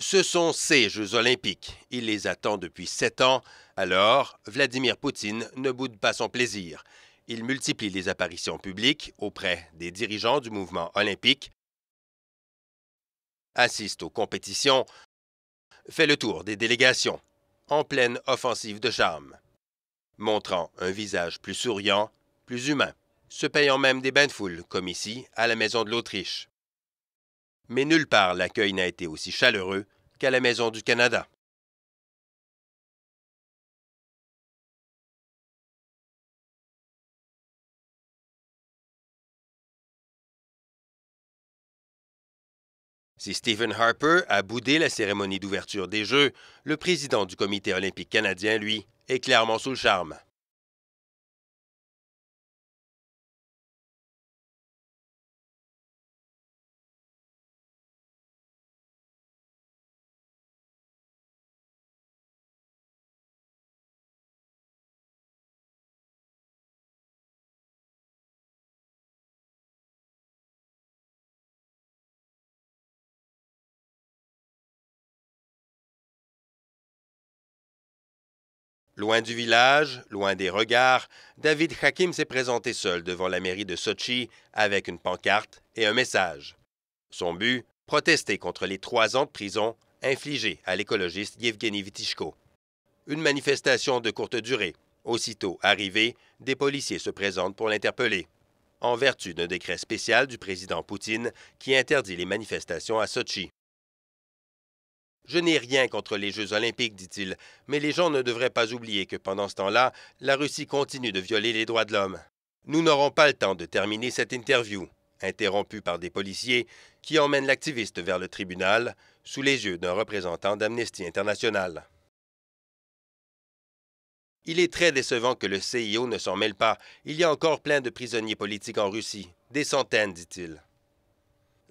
Ce sont ces Jeux olympiques. Il les attend depuis 7 ans. Alors, Vladimir Poutine ne boude pas son plaisir. Il multiplie les apparitions publiques auprès des dirigeants du mouvement olympique, assiste aux compétitions, fait le tour des délégations, en pleine offensive de charme, montrant un visage plus souriant, plus humain, se payant même des bains de foule, comme ici, à la Maison de l'Autriche. Mais nulle part l'accueil n'a été aussi chaleureux qu'à la Maison du Canada. Si Stephen Harper a boudé la cérémonie d'ouverture des Jeux, le président du Comité olympique canadien, lui, est clairement sous le charme. Loin du village, loin des regards, David Hakim s'est présenté seul devant la mairie de Sochi avec une pancarte et un message. Son but, protester contre les 3 ans de prison infligés à l'écologiste Yevgeny Vitishko. Une manifestation de courte durée. Aussitôt arrivé, des policiers se présentent pour l'interpeller, en vertu d'un décret spécial du président Poutine qui interdit les manifestations à Sochi. Je n'ai rien contre les Jeux olympiques, dit-il, mais les gens ne devraient pas oublier que pendant ce temps-là, la Russie continue de violer les droits de l'homme. Nous n'aurons pas le temps de terminer cette interview, interrompue par des policiers qui emmènent l'activiste vers le tribunal sous les yeux d'un représentant d'Amnesty International. Il est très décevant que le CIO ne s'en mêle pas. Il y a encore plein de prisonniers politiques en Russie. Des centaines, dit-il.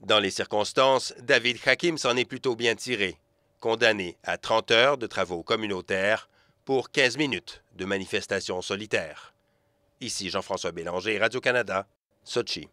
Dans les circonstances, David Hakim s'en est plutôt bien tiré, condamné à 30 heures de travaux communautaires pour 15 minutes de manifestation solitaire. Ici Jean-François Bélanger, Radio-Canada, Sochi.